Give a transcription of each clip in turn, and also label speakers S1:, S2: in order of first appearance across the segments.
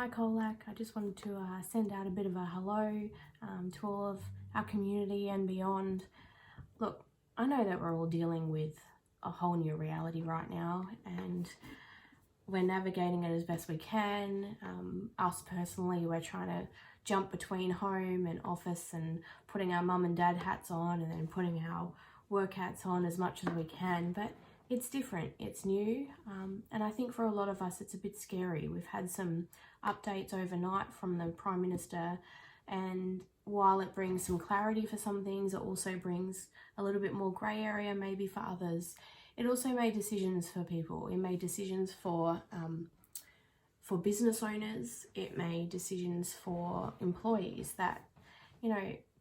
S1: Hi Colac, I just wanted to send out a bit of a hello to all of our community and beyond. Look, I know that we're all dealing with a whole new reality right now, and we're navigating it as best we can. Us personally, we're trying to jump between home and office and putting our mum and dad hats on and then putting our work hats on as much as we can, but it's different, it's new, and I think for a lot of us it's a bit scary. We've had some updates overnight from the Prime Minister, and while it brings some clarity for some things, it also brings a little bit more grey area maybe for others. It also made decisions for people. It made decisions for business owners. It made decisions for employees that,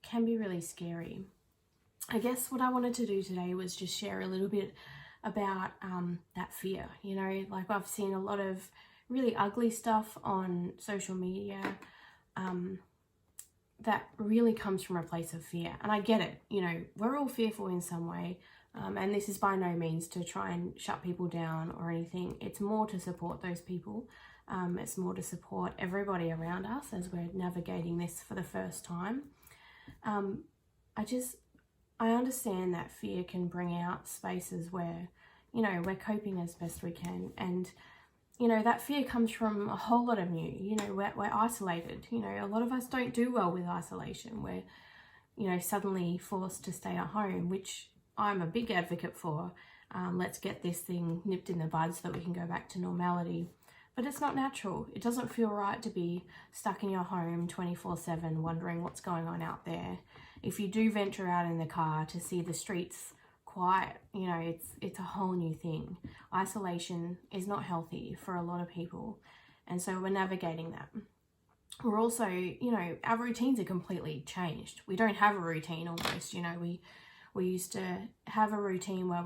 S1: can be really scary. I guess what I wanted to do today was just share a little bit about that fear. Like I've seen a lot of really ugly stuff on social media that really comes from a place of fear, and I get it. We're all fearful in some way, and this is by no means to try and shut people down or anything. It's more to support those people. It's more to support everybody around us as we're navigating this for the first time. I understand that fear can bring out spaces where, we're coping as best we can. And, that fear comes from a whole lot of new, we're isolated. A lot of us don't do well with isolation. We're, suddenly forced to stay at home, which I'm a big advocate for. Let's get this thing nipped in the bud so that we can go back to normality. But it's not natural. It doesn't feel right to be stuck in your home 24/7 wondering what's going on out there. If you do venture out in the car to see the streets quiet, it's a whole new thing. Isolation is not healthy for a lot of people, and so we're navigating that. We're also, our routines are completely changed. We don't have a routine almost. We used to have a routine where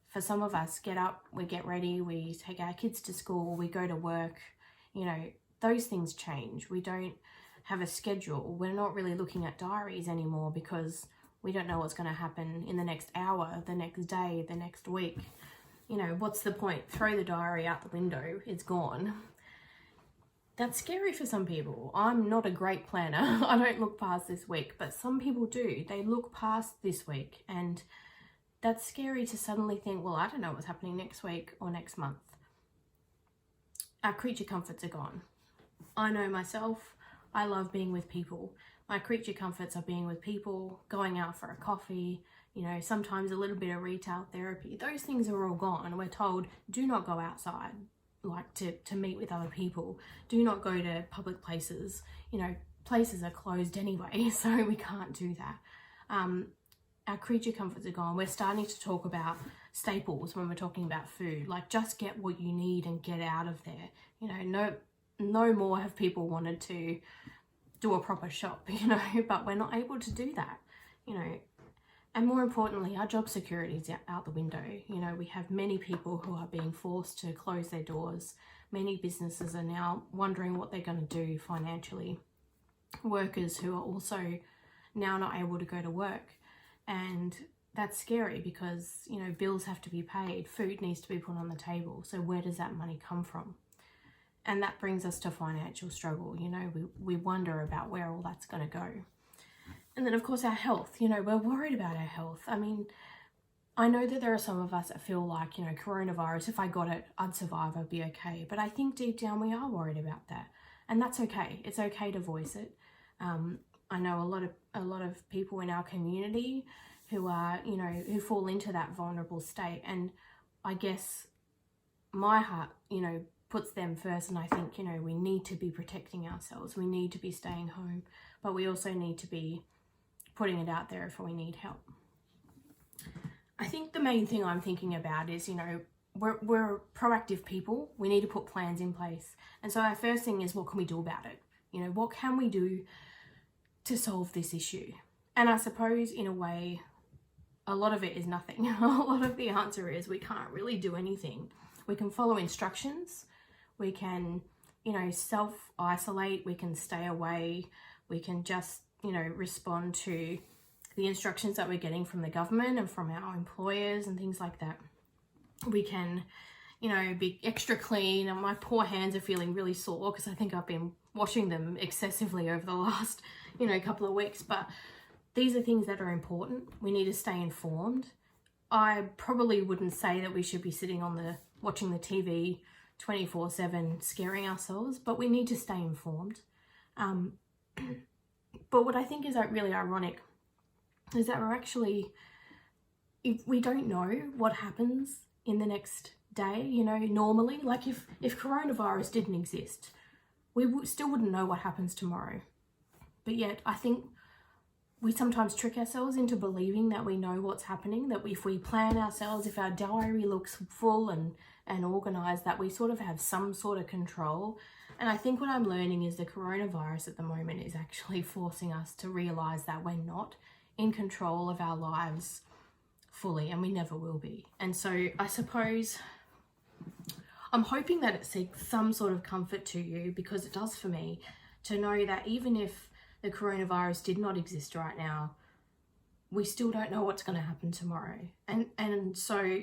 S1: for some of us, get up, we get ready, we take our kids to school, we go to work. Those things change. We don't have a schedule. We're not really looking at diaries anymore because we don't know what's going to happen in the next hour, the next day, the next week. What's the point? Throw the diary out the window, it's gone. That's scary for some people. I'm not a great planner. I don't look past this week, but some people do. They look past this week, and that's scary to suddenly think, well, I don't know what's happening next week or next month. Our creature comforts are gone. I know myself, I love being with people. My creature comforts are being with people, going out for a coffee, sometimes a little bit of retail therapy. Those things are all gone. We're told, do not go outside, like to meet with other people. Do not go to public places. Places are closed anyway, so we can't do that. Our creature comforts are gone. We're starting to talk about staples when we're talking about food, like just get what you need and get out of there. No more have people wanted to do a proper shop, but we're not able to do that, and more importantly, our job security is out the window. We have many people who are being forced to close their doors. Many businesses are now wondering what they're going to do financially. Workers who are also now not able to go to work. And that's scary because, bills have to be paid, food needs to be put on the table. So where does that money come from? And that brings us to financial struggle. We wonder about where all that's going to go. And then, of course, our health. We're worried about our health. I mean, I know that there are some of us that feel like, coronavirus, if I got it, I'd survive, I'd be okay. But I think deep down we are worried about that. And that's okay. It's okay to voice it. I know a lot of people in our community who are, who fall into that vulnerable state. And I guess my heart, puts them first. And I think, we need to be protecting ourselves. We need to be staying home, but we also need to be putting it out there if we need help. I think the main thing I'm thinking about is, we're proactive people. We need to put plans in place. And so our first thing is, what can we do about it? What can we do to solve this issue? And I suppose in a way, a lot of it is nothing. A lot of the answer is we can't really do anything. We can follow instructions. We can, self-isolate. We can stay away. We can just, respond to the instructions that we're getting from the government and from our employers and things like that. We can, you know, be extra clean, and my poor hands are feeling really sore because I think I've been washing them excessively over the last, you know, couple of weeks. But these are things that are important. We need to stay informed. I probably wouldn't say that we should be sitting on watching the TV 24/7 scaring ourselves, but we need to stay informed. But what I think is really ironic is that we're actually, if we don't know what happens in the next day, you know, normally, like if coronavirus didn't exist, we still wouldn't know what happens tomorrow. But yet I think we sometimes trick ourselves into believing that we know what's happening, that if we plan ourselves, if our diary looks full and organised, that we sort of have some sort of control. And I think what I'm learning is the coronavirus at the moment is actually forcing us to realise that we're not in control of our lives fully, and we never will be. And so I suppose I'm hoping that it seeks some sort of comfort to you, because it does for me, to know that even if the coronavirus did not exist right now, we still don't know what's going to happen tomorrow. And so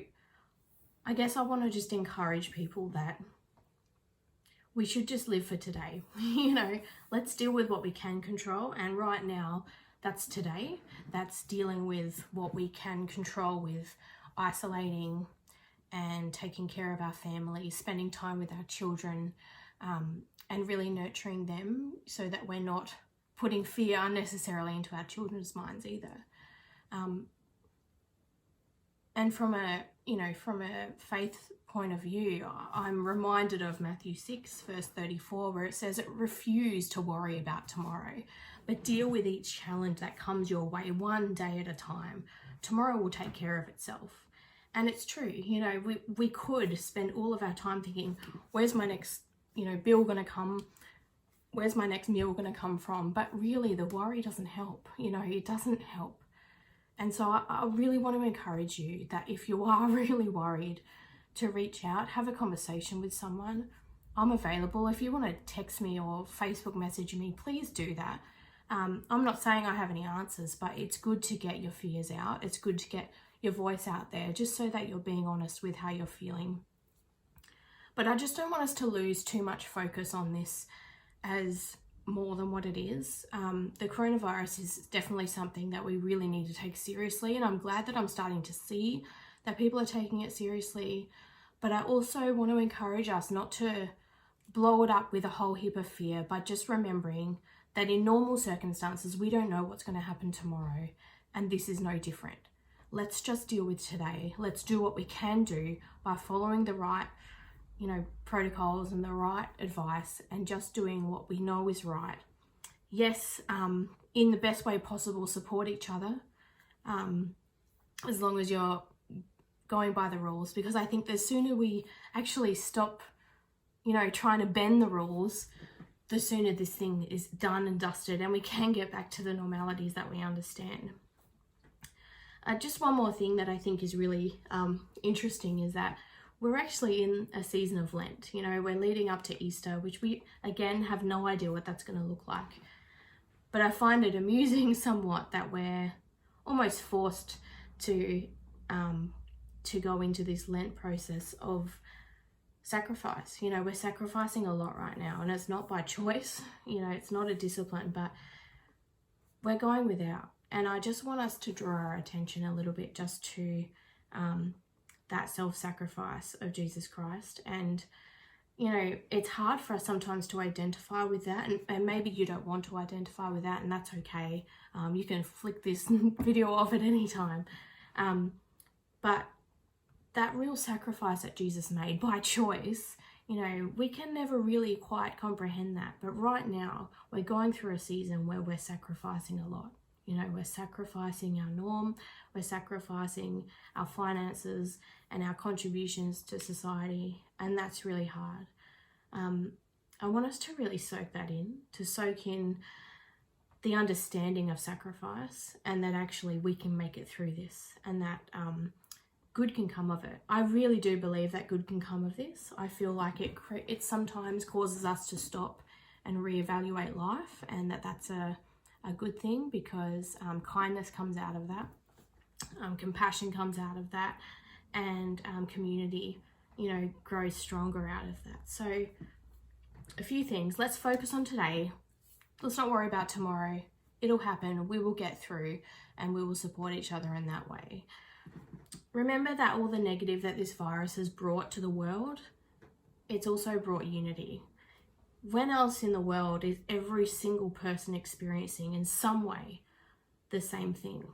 S1: I guess I want to just encourage people that we should just live for today. You know, let's deal with what we can control. And right now, that's today. That's dealing with what we can control, with isolating and taking care of our family, spending time with our children, and really nurturing them so that we're not putting fear unnecessarily into our children's minds either. And from a faith point of view, I'm reminded of Matthew 6 verse 34, where it says, refuse to worry about tomorrow, but deal with each challenge that comes your way one day at a time. Tomorrow will take care of itself. And it's true. You know, we could spend all of our time thinking, where's my next, you know, bill going to come? Where's my next meal going to come from? But really, the worry doesn't help. You know, it doesn't help. And so I really want to encourage you that if you are really worried, to reach out, have a conversation with someone. I'm available. If you want to text me or Facebook message me, please do that. I'm not saying I have any answers, but it's good to get your fears out. It's good to get your voice out there, just so that you're being honest with how you're feeling. But I just don't want us to lose too much focus on this as more than what it is. The coronavirus is definitely something that we really need to take seriously, and I'm glad that I'm starting to see that people are taking it seriously. But I also want to encourage us not to blow it up with a whole heap of fear, but just remembering that in normal circumstances, we don't know what's going to happen tomorrow, and this is no different. Let's just deal with today. Let's do what we can do by following the right, you know, protocols and the right advice, and just doing what we know is right. Yes, in the best way possible, support each other, as long as you're going by the rules, because I think the sooner we actually stop, you know, trying to bend the rules, the sooner this thing is done and dusted and we can get back to the normalities that we understand. Just one more thing that I think is really interesting is that we're actually in a season of Lent. You know, we're leading up to Easter, which we, again, have no idea what that's going to look like. But I find it amusing somewhat that we're almost forced to go into this Lent process of sacrifice. You know, we're sacrificing a lot right now, and it's not by choice. You know, it's not a discipline, but we're going without. And I just want us to draw our attention a little bit just to that self-sacrifice of Jesus Christ. And, you know, it's hard for us sometimes to identify with that, and maybe you don't want to identify with that, and that's okay. You can flick this video off at any time. But that real sacrifice that Jesus made by choice, you know, we can never really quite comprehend that. But right now, we're going through a season where we're sacrificing a lot. You know, we're sacrificing our norm, we're sacrificing our finances and our contributions to society, and that's really hard. I want us to really soak that in, to soak in the understanding of sacrifice, and that actually we can make it through this, and that good can come of it. I really do believe that good can come of this. I feel like it sometimes causes us to stop and reevaluate life, and that's a good thing, because kindness comes out of that, compassion comes out of that, and community you know, grow stronger out of that. So a few things. Let's focus on today. Let's not worry about tomorrow. It'll happen. We will get through, and we will support each other in that way. Remember that all the negative that this virus has brought to the world, it's also brought unity. When else in the world is every single person experiencing in some way the same thing?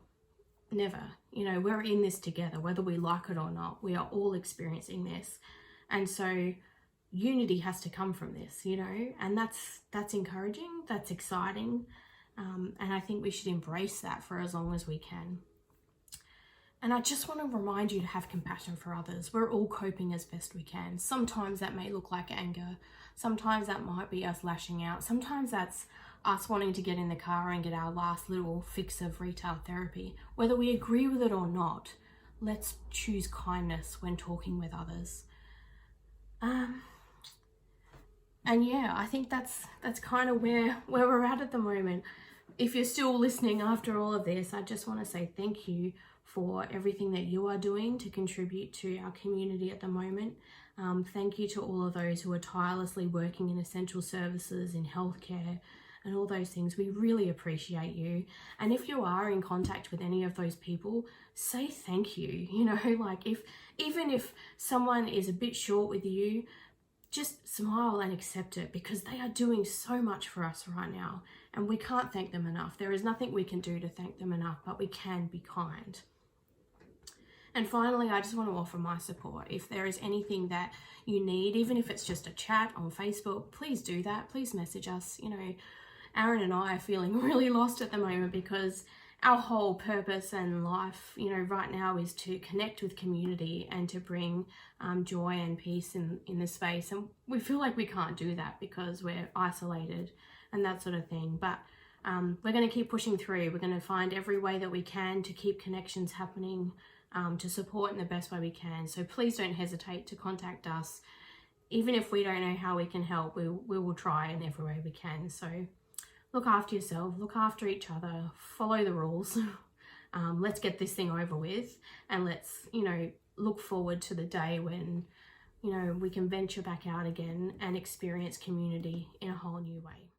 S1: Never. You know, we're in this together, whether we like it or not. We are all experiencing this. And so unity has to come from this, you know, and that's encouraging, that's exciting. And I think we should embrace that for as long as we can. And I just want to remind you to have compassion for others. We're all coping as best we can. Sometimes that may look like anger. Sometimes that might be us lashing out. Sometimes that's us wanting to get in the car and get our last little fix of retail therapy. Whether we agree with it or not, let's choose kindness when talking with others. And yeah, I think that's kind of where we're at the moment. If you're still listening after all of this, I just want to say thank you for everything that you are doing to contribute to our community at the moment. Thank you to all of those who are tirelessly working in essential services, in healthcare, and all those things. We really appreciate you. And if you are in contact with any of those people, say thank you. You know, like even if someone is a bit short with you, just smile and accept it, because they are doing so much for us right now, and we can't thank them enough. There is nothing we can do to thank them enough, but we can be kind. And finally, I just want to offer my support. If there is anything that you need, even if it's just a chat on Facebook, please do that. Please message us. You know, Aaron and I are feeling really lost at the moment, because our whole purpose and life, you know, right now is to connect with community and to bring joy and peace in the space. And we feel like we can't do that because we're isolated and that sort of thing. But we're going to keep pushing through. We're going to find every way that we can to keep connections happening, to support in the best way we can. So please don't hesitate to contact us. Even if we don't know how we can help, we will try in every way we can. So look after yourself, look after each other, follow the rules. Let's get this thing over with, and let's, you know, look forward to the day when, you know, we can venture back out again and experience community in a whole new way.